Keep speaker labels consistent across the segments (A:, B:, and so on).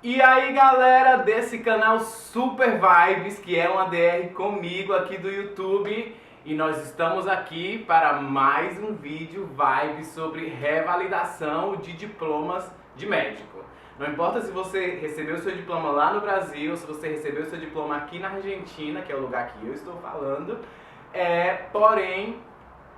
A: E aí galera desse canal Super Vibes, que é uma DR comigo aqui do YouTube, e nós estamos aqui para mais um vídeo Vibes sobre revalidação de diplomas de médico. Não importa se você recebeu seu diploma lá no Brasil, se você recebeu seu diploma aqui na Argentina, que é o lugar que eu estou falando, porém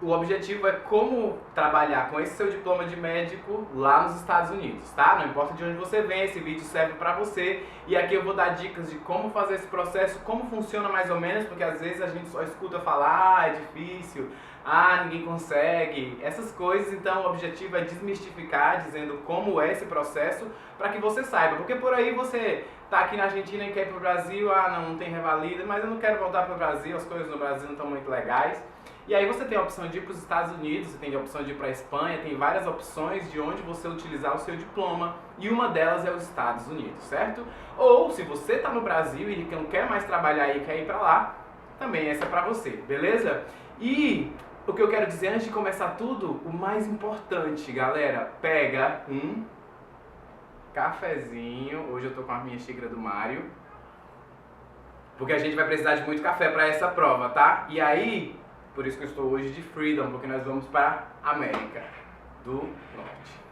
A: o objetivo é como trabalhar com esse seu diploma de médico lá nos Estados Unidos, tá? Não importa de onde você vem, esse vídeo serve pra você. E aqui eu vou dar dicas de como fazer esse processo, como funciona mais ou menos, porque às vezes a gente só escuta falar, é difícil, ninguém consegue, essas coisas. Então o objetivo é desmistificar, dizendo como é esse processo, para que você saiba. Porque por aí você tá aqui na Argentina e quer ir pro Brasil, não tem revalida, mas eu não quero voltar pro Brasil, as coisas no Brasil não estão muito legais. E aí você tem a opção de ir para os Estados Unidos, você tem a opção de ir para a Espanha, tem várias opções de onde você utilizar o seu diploma, e uma delas é os Estados Unidos, certo? Ou se você está no Brasil e não quer mais trabalhar e quer ir para lá, também essa é para você, beleza? E o que eu quero dizer antes de começar tudo, o mais importante, galera, pega um cafezinho, hoje eu tô com a minha xícara do Mário, porque a gente vai precisar de muito café para essa prova, tá? E aí, por isso que eu estou hoje de Freedom, porque nós vamos para a América do Norte.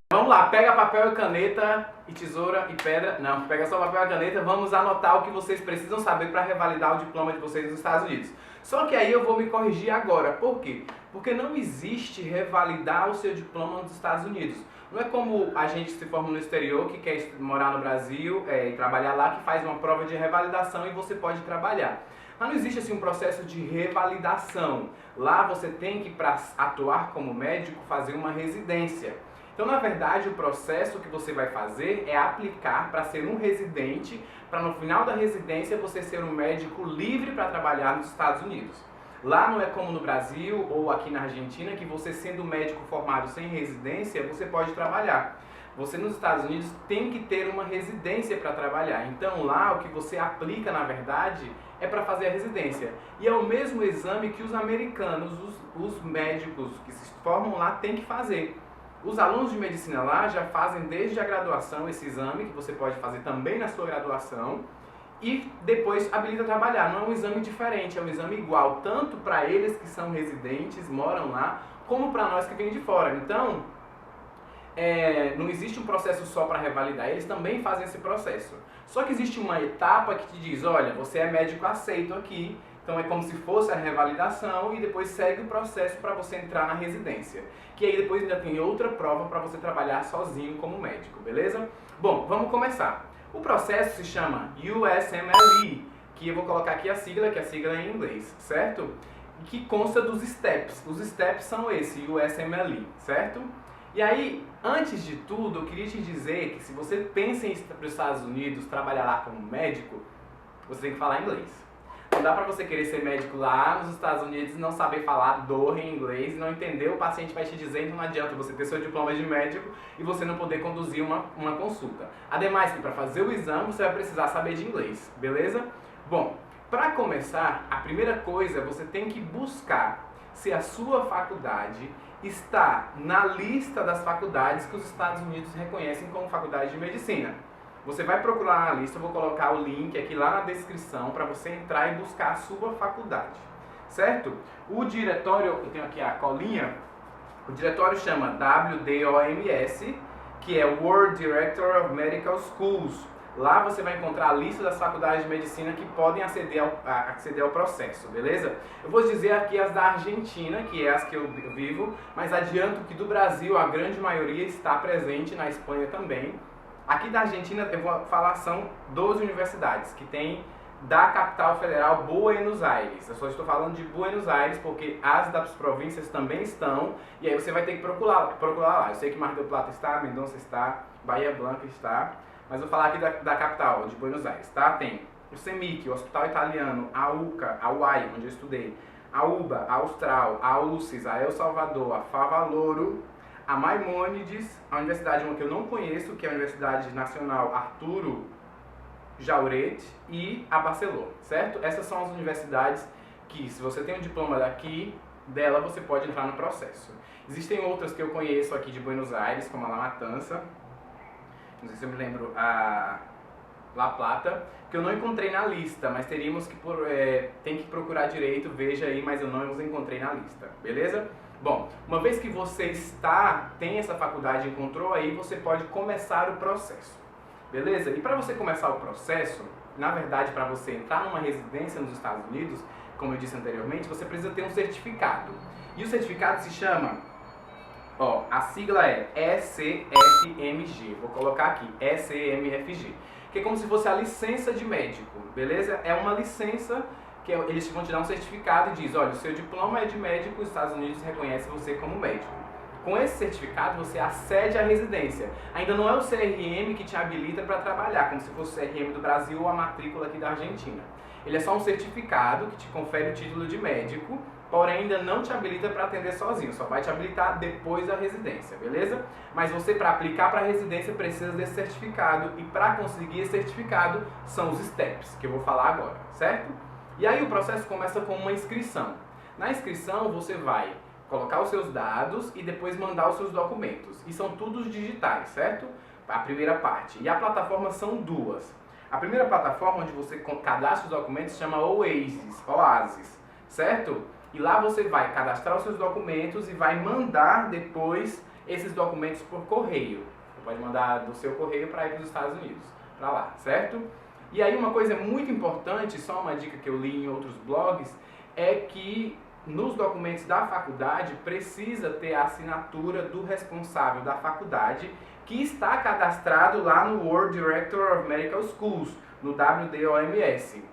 A: Vamos lá, pega papel e caneta e tesoura e pedra. Não, pega só papel e caneta, vamos anotar o que vocês precisam saber para revalidar o diploma de vocês nos Estados Unidos. Só que aí eu vou me corrigir agora. Por quê? Porque não existe revalidar o seu diploma nos Estados Unidos. Não é como a gente se forma no exterior, que quer morar no Brasil e trabalhar lá, que faz uma prova de revalidação e você pode trabalhar. Mas não existe assim um processo de revalidação. Lá você tem que, para atuar como médico, fazer uma residência. Então, na verdade, o processo que você vai fazer é aplicar para ser um residente, para no final da residência você ser um médico livre para trabalhar nos Estados Unidos. Lá não é como no Brasil ou aqui na Argentina, que você sendo médico formado sem residência, você pode trabalhar. Você nos Estados Unidos tem que ter uma residência para trabalhar. Então lá o que você aplica, na verdade, é para fazer a residência. E é o mesmo exame que os americanos, os médicos que se formam lá, têm que fazer. Os alunos de medicina lá já fazem desde a graduação esse exame, que você pode fazer também na sua graduação, e depois habilita a trabalhar. Não é um exame diferente, é um exame igual, tanto para eles que são residentes, moram lá, como para nós que vêm de fora. Então, não existe um processo só para revalidar, eles também fazem esse processo. Só que existe uma etapa que te diz, olha, você é médico aceito aqui, então é como se fosse a revalidação e depois segue o processo para você entrar na residência. Que aí depois ainda tem outra prova para você trabalhar sozinho como médico, beleza? Bom, vamos começar. O processo se chama USMLE, que eu vou colocar aqui a sigla, que a sigla é em inglês, certo? Que consta dos steps. Os steps são esse, USMLE, certo? E aí, antes de tudo, eu queria te dizer que se você pensa em ir para os Estados Unidos, trabalhar lá como médico, você tem que falar inglês. Não dá pra você querer ser médico lá nos Estados Unidos e não saber falar dor em inglês, não entender, o paciente vai te dizer, então não adianta você ter seu diploma de médico e você não poder conduzir uma consulta. Ademais que para fazer o exame você vai precisar saber de inglês, beleza? Bom, para começar, a primeira coisa, você tem que buscar se a sua faculdade está na lista das faculdades que os Estados Unidos reconhecem como faculdade de medicina. Você vai procurar na lista, eu vou colocar o link aqui lá na descrição para você entrar e buscar a sua faculdade, certo? O diretório, eu tenho aqui a colinha, o diretório chama WDOMS, que é World Director of Medical Schools. Lá você vai encontrar a lista das faculdades de medicina que podem aceder ao processo, beleza? Eu vou dizer aqui as da Argentina, que é as que eu vivo, mas adianto que do Brasil a grande maioria está presente, na Espanha também. Aqui da Argentina eu vou falar, são 12 universidades que tem da capital federal Buenos Aires. Eu só estou falando de Buenos Aires porque as das províncias também estão, e aí você vai ter que procurar lá. Eu sei que Mar del Plata está, Mendoza está, Bahia Blanca está, mas vou falar aqui da capital, de Buenos Aires, tá? Tem o CEMIC, o Hospital Italiano, a UCA, a UAI, onde eu estudei, a UBA, a Austral, a UCES, a El Salvador, a Favaloro, a Maimônides, a universidade uma que eu não conheço, que é a Universidade Nacional Arturo Jauret, e a Barcelona, certo? Essas são as universidades que, se você tem um diploma daqui, dela você pode entrar no processo. Existem outras que eu conheço aqui de Buenos Aires, como a La Matanza, não sei se eu me lembro, a La Plata, que eu não encontrei na lista, mas teríamos que tem que procurar direito, veja aí, mas eu não os encontrei na lista, beleza? Bom, uma vez que você tem essa faculdade, encontrou aí, você pode começar o processo, beleza? E para você começar o processo, na verdade, para você entrar numa residência nos Estados Unidos, como eu disse anteriormente, você precisa ter um certificado. E o certificado se chama, a sigla é ECFMG, vou colocar aqui, ECMFG, que é como se fosse a licença de médico, beleza? É uma licença que eles vão te dar um certificado e diz, olha, o seu diploma é de médico, os Estados Unidos reconhecem você como médico. Com esse certificado você acede à residência. Ainda não é o CRM que te habilita para trabalhar, como se fosse o CRM do Brasil ou a matrícula aqui da Argentina. Ele é só um certificado que te confere o título de médico, porém ainda não te habilita para atender sozinho, só vai te habilitar depois da residência, beleza? Mas você, para aplicar para a residência, precisa desse certificado, e para conseguir esse certificado são os steps, que eu vou falar agora, certo? E aí o processo começa com uma inscrição. Na inscrição você vai colocar os seus dados e depois mandar os seus documentos, e são todos digitais, certo? A primeira parte. E a plataforma são duas. A primeira plataforma onde você cadastra os documentos se chama Oasis, certo? E lá você vai cadastrar os seus documentos e vai mandar depois esses documentos por correio. Você pode mandar do seu correio para ir para os Estados Unidos, para lá, certo? E aí uma coisa muito importante, só uma dica que eu li em outros blogs, é que nos documentos da faculdade precisa ter a assinatura do responsável da faculdade, que está cadastrado lá no World Director of Medical Schools, no WDOMS.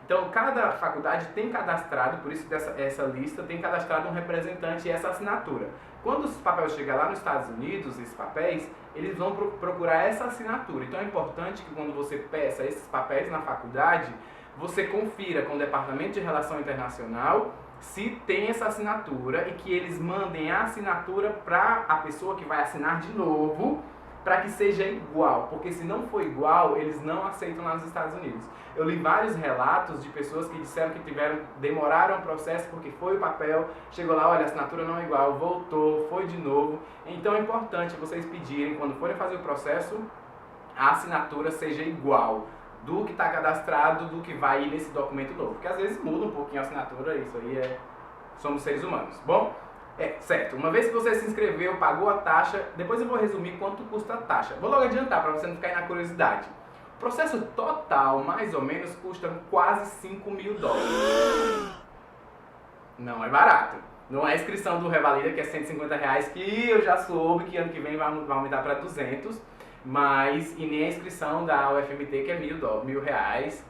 A: Então, cada faculdade tem cadastrado, por isso essa lista, tem cadastrado um representante e essa assinatura. Quando os papéis chegarem lá nos Estados Unidos, esses papéis, eles vão procurar essa assinatura. Então, é importante que quando você peça esses papéis na faculdade, você confira com o Departamento de Relação Internacional se tem essa assinatura e que eles mandem a assinatura para a pessoa que vai assinar de novo, para que seja igual, porque se não for igual, eles não aceitam lá nos Estados Unidos. Eu li vários relatos de pessoas que disseram que demoraram o processo porque foi o papel, chegou lá, olha, a assinatura não é igual, voltou, foi de novo. Então é importante vocês pedirem, quando forem fazer o processo, a assinatura seja igual do que está cadastrado, do que vai ir nesse documento novo. Porque às vezes muda um pouquinho a assinatura, isso aí somos seres humanos. Bom? Certo, uma vez que você se inscreveu, pagou a taxa, depois eu vou resumir quanto custa a taxa. Vou logo adiantar para você não ficar aí na curiosidade. O processo total, mais ou menos, custa quase $5.000. Não é barato. Não é a inscrição do Revalida, que é R$150, que eu já soube que ano que vem vai aumentar para 200, mas e nem a inscrição da UFMT, que é R$1.000,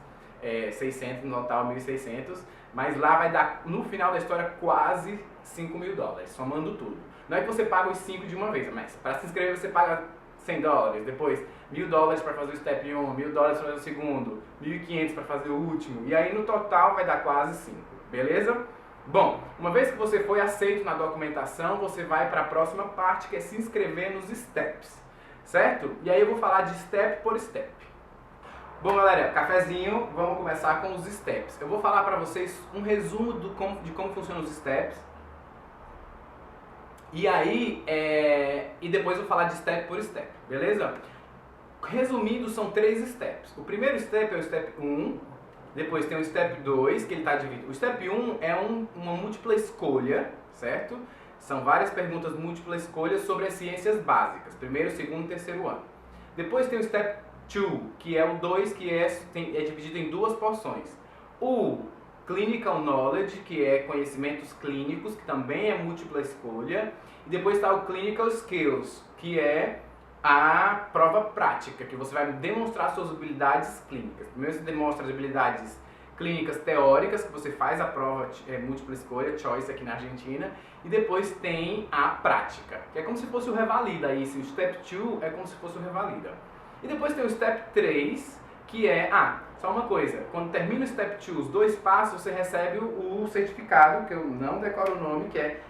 A: 600 no total, 1.600, mas lá vai dar, no final da história, quase $5.000, somando tudo. Não é que você paga os 5 de uma vez, mas para se inscrever você paga $100, depois $1.000 para fazer o step 1, $1.000 para fazer o segundo, 1.500 para fazer o último, e aí no total vai dar quase 5, beleza? Bom, uma vez que você foi aceito na documentação, você vai para a próxima parte, que é se inscrever nos steps, certo? E aí eu vou falar de step por step. Bom, galera, cafezinho, vamos começar com os steps. Eu vou falar para vocês um resumo de como funcionam os steps. E aí, e depois eu vou falar de step por step, beleza? Resumindo, são 3 steps. O primeiro step é o step 1, depois tem o step 2, que ele está dividido. O step 1 é uma múltipla escolha, certo? São várias perguntas múltipla escolha sobre as ciências básicas, primeiro, segundo e terceiro ano. Depois tem o step 2, que é o 2, que é dividido em 2 porções. O Clinical Knowledge, que é conhecimentos clínicos, que também é múltipla escolha. E depois está o Clinical Skills, que é a prova prática, que você vai demonstrar suas habilidades clínicas. Primeiro você demonstra as habilidades clínicas teóricas, que você faz a prova múltipla escolha, choice aqui na Argentina, e depois tem a prática, que é como se fosse o Revalida. Aí, o Step 2 é como se fosse o Revalida. E depois tem o Step 3, que é, só uma coisa, quando termina o Step 2, os 2 passos, você recebe o certificado, que eu não decoro o nome, que é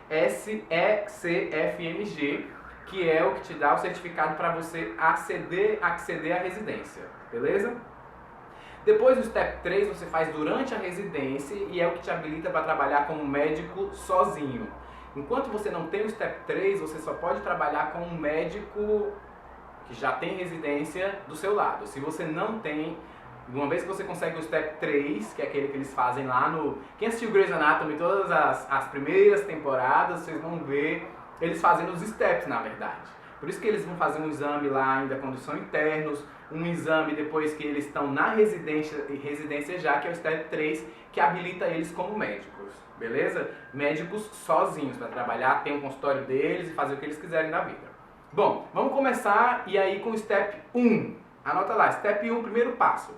A: ECFMG, que é o que te dá o certificado para você acceder à residência, beleza? Depois do Step 3 você faz durante a residência e é o que te habilita para trabalhar como médico sozinho. Enquanto você não tem o Step 3, você só pode trabalhar com um médico que já tem residência do seu lado. Se você não tem, uma vez que você consegue o Step 3, que é aquele que eles fazem lá no... Quem assistiu Grey's Anatomy, todas as primeiras temporadas, vocês vão ver eles fazendo os steps, na verdade. Por isso que eles vão fazer um exame lá ainda quando são internos, um exame depois que eles estão na residência já, que é o Step 3, que habilita eles como médicos, beleza? Médicos sozinhos para trabalhar, ter um consultório deles e fazer o que eles quiserem da vida. Bom, vamos começar e aí com o Step 1. Anota lá, Step 1, primeiro passo.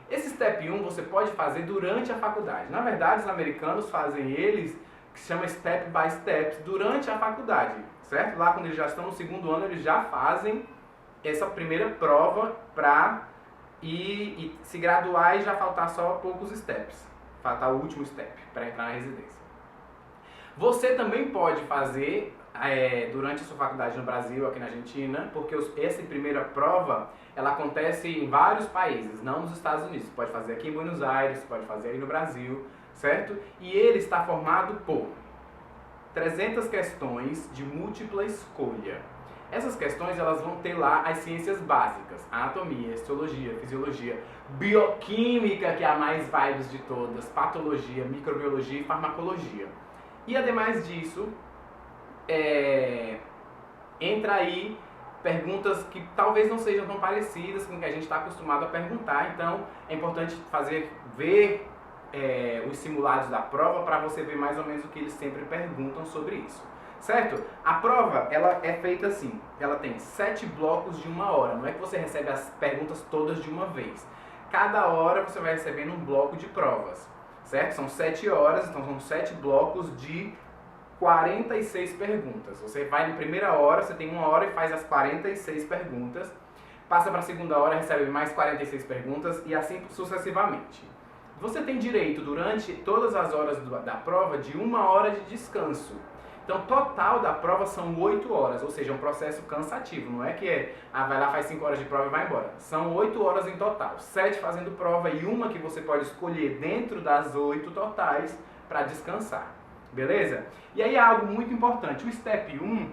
A: Esse Step 1 você pode fazer durante a faculdade. Na verdade, os americanos fazem eles, que se chama Step by Steps, durante a faculdade, certo? Lá quando eles já estão no segundo ano, eles já fazem essa primeira prova para ir se graduar e já faltar só poucos steps. Faltar o último step para entrar na residência. Você também pode fazer durante a sua faculdade no Brasil, aqui na Argentina, porque essa primeira prova, ela acontece em vários países, não nos Estados Unidos. Você pode fazer aqui em Buenos Aires, você pode fazer aí no Brasil, certo? E ele está formado por 300 questões de múltipla escolha. Essas questões elas vão ter lá as ciências básicas, anatomia, histologia, fisiologia, bioquímica, que é a mais vibes de todas, patologia, microbiologia e farmacologia. E ademais disso, entra aí perguntas que talvez não sejam tão parecidas com o que a gente está acostumado a perguntar, então é importante ver os simulados da prova para você ver mais ou menos o que eles sempre perguntam sobre isso. Certo? A prova, ela é feita assim, ela tem 7 blocos de 1 hora, não é que você recebe as perguntas todas de uma vez. Cada hora você vai recebendo um bloco de provas, certo? São 7 horas, então são 7 blocos de 46 perguntas. Você vai na primeira hora, você tem 1 hora e faz as 46 perguntas, passa para a segunda hora, recebe mais 46 perguntas e assim sucessivamente. Você tem direito, durante todas as horas da prova, de 1 hora de descanso. Então, total da prova são 8 horas, ou seja, é um processo cansativo. Não é que vai lá, faz 5 horas de prova e vai embora. São 8 horas em total. 7 fazendo prova e uma que você pode escolher dentro das 8 totais para descansar. Beleza? E aí, algo muito importante. O Step 1,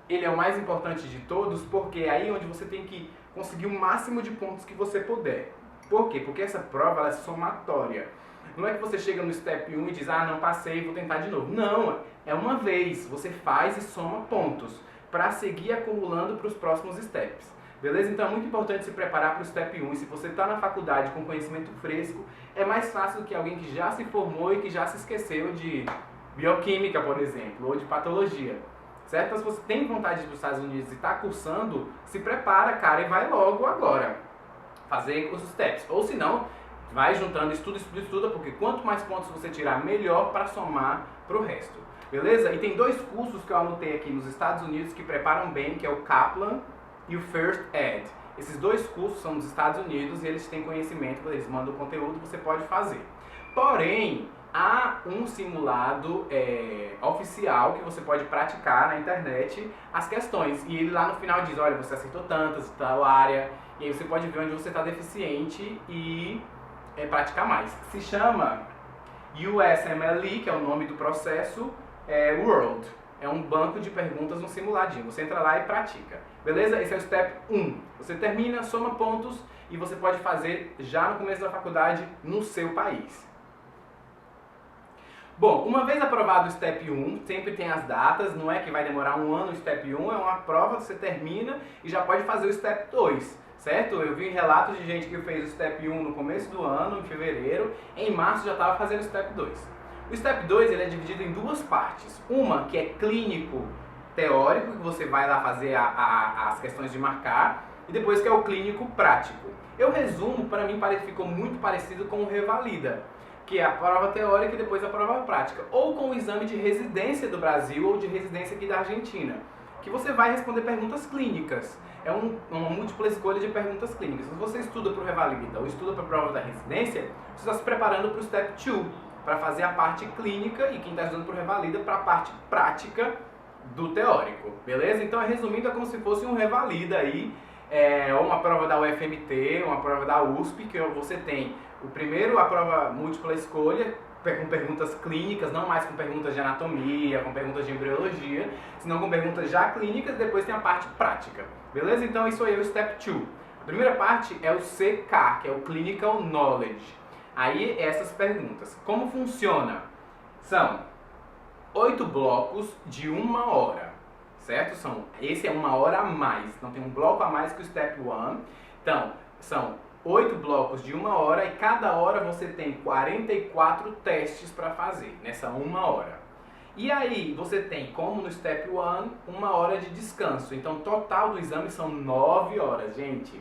A: ele é o mais importante de todos, porque é aí onde você tem que conseguir o máximo de pontos que você puder. Por quê? Porque essa prova ela é somatória. Não é que você chega no Step 1 e diz, não passei, vou tentar de novo. Não, é uma vez. Você faz e soma pontos para seguir acumulando para os próximos steps. Beleza? Então é muito importante se preparar para o Step 1. E se você está na faculdade com conhecimento fresco, é mais fácil do que alguém que já se formou e que já se esqueceu de bioquímica, por exemplo, ou de patologia. Certo? Então se você tem vontade de ir para os Estados Unidos e está cursando, se prepara, cara, e vai logo agora fazer os steps. Ou se não, vai juntando, estuda, porque quanto mais pontos você tirar, melhor para somar para o resto. Beleza? E tem 2 cursos que eu anotei aqui nos Estados Unidos que preparam bem, que é o Kaplan e o First Ed. Esses 2 cursos são dos Estados Unidos e eles têm conhecimento, eles mandam o conteúdo, você pode fazer. Porém, há um simulado oficial que você pode praticar na internet as questões. E ele lá no final diz, olha, você acertou tantas, tal área, e aí você pode ver onde você está deficiente e praticar mais. Se chama USMLE, que é o nome do processo, World. É um banco de perguntas no simuladinho. Você entra lá e pratica. Beleza? Esse é o Step 1. Você termina, soma pontos e você pode fazer já no começo da faculdade no seu país. Bom, uma vez aprovado o Step 1, sempre tem as datas, não é que vai demorar 1 ano o Step 1, é uma prova que você termina e já pode fazer o Step 2. Certo? Eu vi relatos de gente que fez o Step 1 no começo do ano, em fevereiro, em março já estava fazendo o Step 2. O Step 2 ele é dividido em 2 partes. Uma que é clínico teórico, que você vai lá fazer as questões de marcar, e depois que é o clínico prático. Eu resumo, para mim ficou muito parecido com o Revalida, que é a prova teórica e depois a prova prática, ou com o exame de residência do Brasil ou de residência aqui da Argentina, que você vai responder perguntas clínicas. É uma múltipla escolha de perguntas clínicas. Se você estuda para o Revalida ou estuda para a prova da residência, você está se preparando para o Step 2, para fazer a parte clínica, e quem está estudando para o Revalida para a parte prática do teórico. Beleza? Então, resumindo, é como se fosse um Revalida aí, ou uma prova da UFMT, uma prova da USP, que você tem o primeiro, a prova múltipla escolha, com perguntas clínicas, não mais com perguntas de anatomia, com perguntas de embriologia, senão com perguntas já clínicas, e depois tem a parte prática, beleza? Então isso aí é o Step 2. A primeira parte é o CK, que é o Clinical Knowledge. Aí essas perguntas. Como funciona? São 8 blocos de 1 hora, certo? Esse é 1 hora a mais, então tem um bloco a mais que o Step 1. Então, são 8 blocos de 1 hora e cada hora você tem 44 testes para fazer nessa 1 hora. E aí você tem, como no Step 1, 1 hora de descanso. Então, total do exame são 9 horas, gente.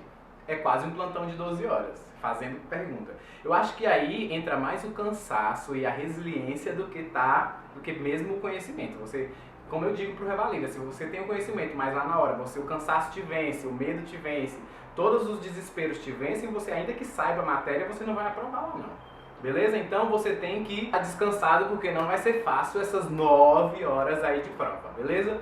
A: É quase um plantão de 12 horas, fazendo pergunta. Eu acho que aí entra mais o cansaço e a resiliência do que mesmo o conhecimento. Você, como eu digo pro Revalida, se você tem o conhecimento, mas lá na hora o cansaço te vence, o medo te vence, todos os desesperos te vencem, você ainda que saiba a matéria, você não vai aprovar lá não. Beleza? Então você tem que estar descansado porque não vai ser fácil essas 9 horas aí de prova, beleza?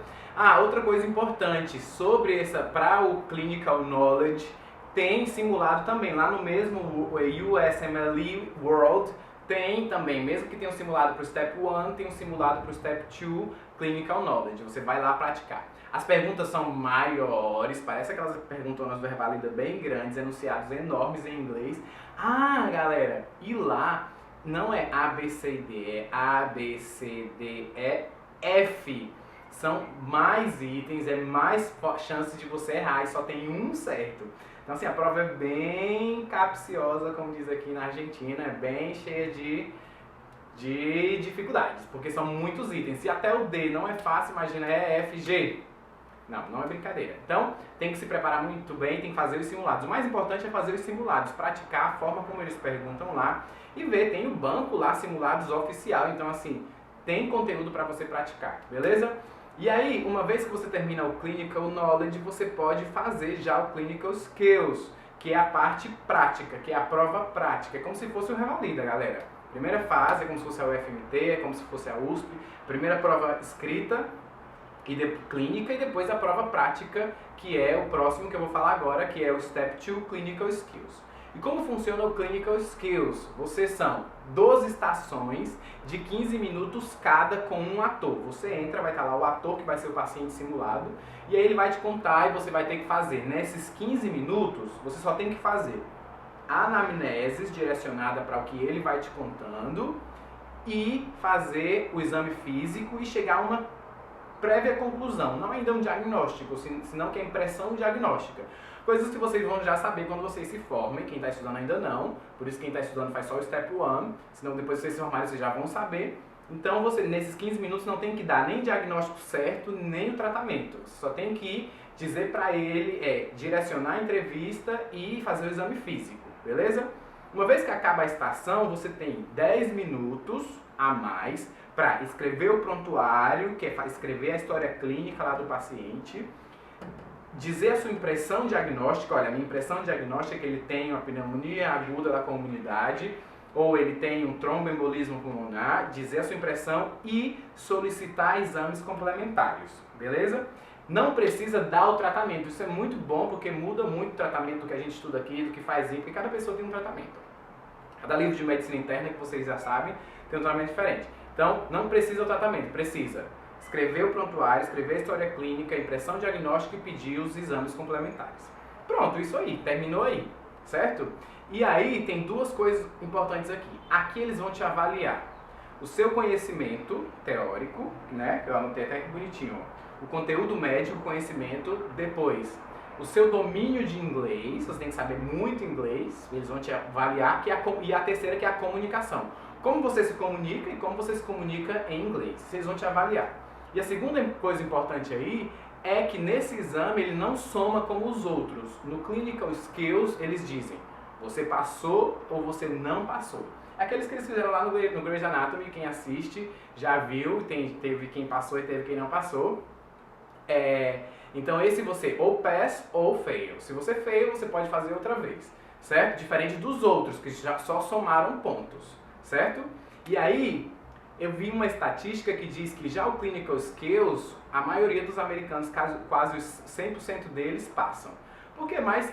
A: Outra coisa importante sobre para o Clinical Knowledge, tem simulado também, lá no mesmo USMLE World, tem também, mesmo que tenha um simulado para o Step 1, tem um simulado para o Step 2 Clinical Knowledge, você vai lá praticar. As perguntas são maiores, parece aquelas perguntonas do Revalida bem grandes, enunciados enormes em inglês. Galera, e lá não é A, B, C, D, é A, B, C, D, E, F. São mais itens, é mais chance de você errar e só tem um certo. Então assim, a prova é bem capciosa, como diz aqui na Argentina, é bem cheia de dificuldades, porque são muitos itens. Se até o D não é fácil, imagina E, F, G. Não é brincadeira. Então, tem que se preparar muito bem, tem que fazer os simulados. O mais importante é fazer os simulados, praticar a forma como eles perguntam lá e ver, tem o banco lá, simulados oficial, então assim, tem conteúdo para você praticar, beleza? E aí, uma vez que você termina o Clinical Knowledge, você pode fazer já o Clinical Skills, que é a parte prática, que é a prova prática. É como se fosse o Revalida, galera. Primeira fase é como se fosse a UFMT, é como se fosse a USP. Primeira prova escrita, clínica, e depois a prova prática, que é o próximo que eu vou falar agora, que é o Step 2 Clinical Skills. E como funciona o Clinical Skills? São 12 estações de 15 minutos cada com um ator. Você entra, vai estar lá o ator que vai ser o paciente simulado, e aí ele vai te contar e você vai ter que fazer. Nesses 15 minutos, você só tem que fazer a anamnese direcionada para o que ele vai te contando e fazer o exame físico e chegar a uma prévia conclusão, não ainda um diagnóstico, senão que é impressão diagnóstica. Coisas que vocês vão já saber quando vocês se formem, quem está estudando ainda não, por isso quem está estudando faz só o Step 1, senão depois que vocês se formarem vocês já vão saber. Então você, nesses 15 minutos, não tem que dar nem diagnóstico certo, nem o tratamento. Você só tem que dizer para ele, direcionar a entrevista e fazer o exame físico, beleza? Uma vez que acaba a estação, você tem 10 minutos a mais para escrever o prontuário, que é escrever a história clínica lá do paciente, dizer a sua impressão diagnóstica. Olha, a minha impressão diagnóstica é que ele tem uma pneumonia aguda da comunidade, ou ele tem um tromboembolismo pulmonar, dizer a sua impressão e solicitar exames complementares, beleza? Não precisa dar o tratamento, isso é muito bom porque muda muito o tratamento do que a gente estuda aqui, do que faz aí, porque cada pessoa tem um tratamento. Cada livro de medicina interna, que vocês já sabem, tem um tratamento diferente. Então, não precisa o tratamento, precisa escrever o prontuário, escrever a história clínica, impressão diagnóstica e pedir os exames complementares. Pronto, isso aí, terminou aí, certo? E aí tem duas coisas importantes aqui. Aqui eles vão te avaliar o seu conhecimento teórico, né? Eu anotei até que bonitinho, ó. O conteúdo médico, o conhecimento, depois o seu domínio de inglês, você tem que saber muito inglês, eles vão te avaliar, e a terceira que é a comunicação. Como você se comunica e como você se comunica em inglês. Vocês vão te avaliar. E a segunda coisa importante aí é que nesse exame ele não soma como os outros. No Clinical Skills eles dizem, você passou ou você não passou. Aqueles que eles fizeram lá no Grey's Anatomy, quem assiste já viu, teve quem passou e teve quem não passou. Então esse você ou pass ou fail. Se você fail, você pode fazer outra vez, certo? Diferente dos outros, que já só somaram pontos, certo? E aí, eu vi uma estatística que diz que já o Clinical Skills, a maioria dos americanos, quase 100% deles passam. Porque é mais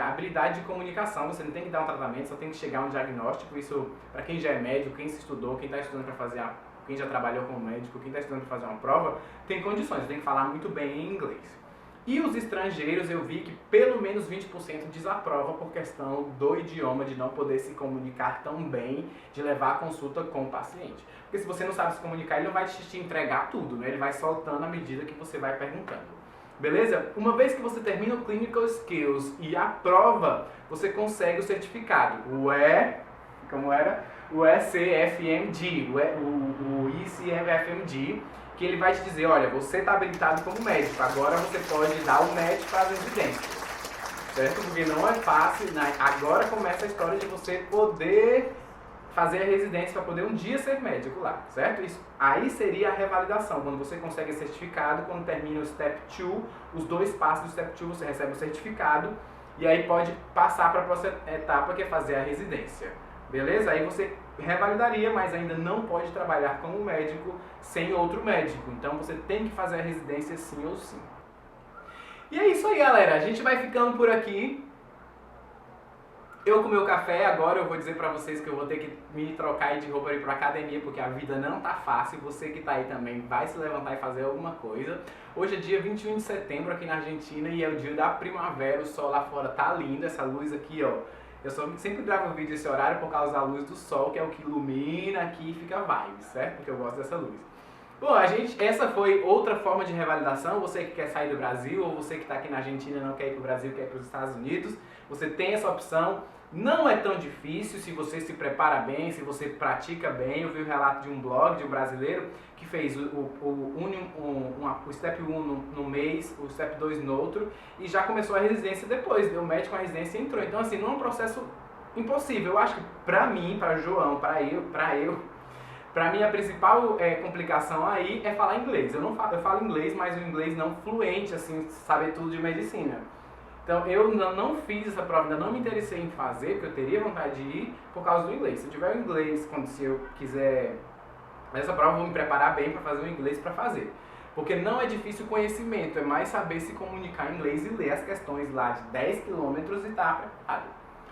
A: habilidade de comunicação, você não tem que dar um tratamento, só tem que chegar a um diagnóstico. Isso para quem já é médico, quem se estudou, quem está estudando para fazer quem já trabalhou como médico, quem está estudando para fazer uma prova, tem condições, tem que falar muito bem em inglês. E os estrangeiros, eu vi que pelo menos 20% desaprova por questão do idioma, de não poder se comunicar tão bem, de levar a consulta com o paciente. Porque se você não sabe se comunicar, ele não vai te entregar tudo, né? Ele vai soltando à medida que você vai perguntando. Beleza? Uma vez que você termina o Clinical Skills e aprova, você consegue o certificado. Como era? O ECFMG, o ICFMG, que ele vai te dizer, olha, você está habilitado como médico, agora você pode dar o match para as residências, certo? Porque não é fácil, né? Agora começa a história de você poder fazer a residência para poder um dia ser médico lá, certo? Isso aí seria a revalidação, quando você consegue o certificado, quando termina o Step 2, os 2 passos do Step 2 você recebe o certificado e aí pode passar para a próxima etapa, que é fazer a residência. Beleza? Aí você revalidaria, mas ainda não pode trabalhar como médico sem outro médico. Então você tem que fazer a residência sim ou sim. E é isso aí, galera. A gente vai ficando por aqui. Eu com meu café, agora eu vou dizer pra vocês que eu vou ter que me trocar de roupa e ir pra academia, porque a vida não tá fácil. Você que tá aí também vai se levantar e fazer alguma coisa. Hoje é dia 21 de setembro aqui na Argentina e é o dia da primavera. O sol lá fora tá lindo, essa luz aqui, ó. Eu sempre gravo vídeo esse horário por causa da luz do sol, que é o que ilumina aqui e fica vibe, certo? Porque eu gosto dessa luz. Bom, essa foi outra forma de revalidação. Você que quer sair do Brasil, ou você que está aqui na Argentina e não quer ir para o Brasil, quer ir para os Estados Unidos, você tem essa opção. Não é tão difícil se você se prepara bem, se você pratica bem. Eu vi o relato de um blog de um brasileiro que fez o Step 1 no mês, o Step 2 no outro, e já começou a residência depois, deu match com a residência e entrou. Então assim, não é um processo impossível. Eu acho que pra mim, pra João, pra mim a principal complicação aí é falar inglês. Eu falo inglês, mas o inglês não fluente, assim, saber tudo de medicina. Então eu não fiz essa prova, ainda não me interessei em fazer, porque eu teria vontade de ir por causa do inglês. Se eu tiver o inglês, se eu quiser essa prova, eu vou me preparar bem para fazer o inglês para fazer. Porque não é difícil o conhecimento, é mais saber se comunicar em inglês e ler as questões lá de 10 km e estar preparado.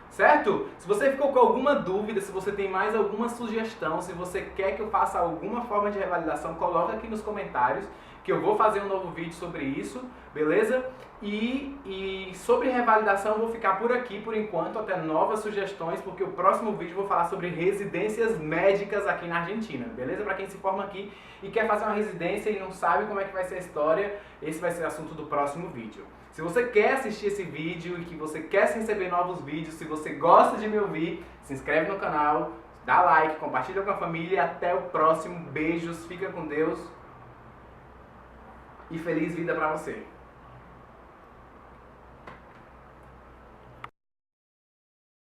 A: Certo? Se você ficou com alguma dúvida, se você tem mais alguma sugestão, se você quer que eu faça alguma forma de revalidação, coloca aqui nos comentários que eu vou fazer um novo vídeo sobre isso, beleza? E sobre revalidação eu vou ficar por aqui por enquanto, até novas sugestões, porque o próximo vídeo eu vou falar sobre residências médicas aqui na Argentina, beleza? Para quem se forma aqui e quer fazer uma residência e não sabe como é que vai ser a história, esse vai ser o assunto do próximo vídeo. Se você quer assistir esse vídeo e que você quer receber novos vídeos, se você gosta de me ouvir, se inscreve no canal, dá like, compartilha com a família e até o próximo. Beijos, fica com Deus e feliz vida pra você.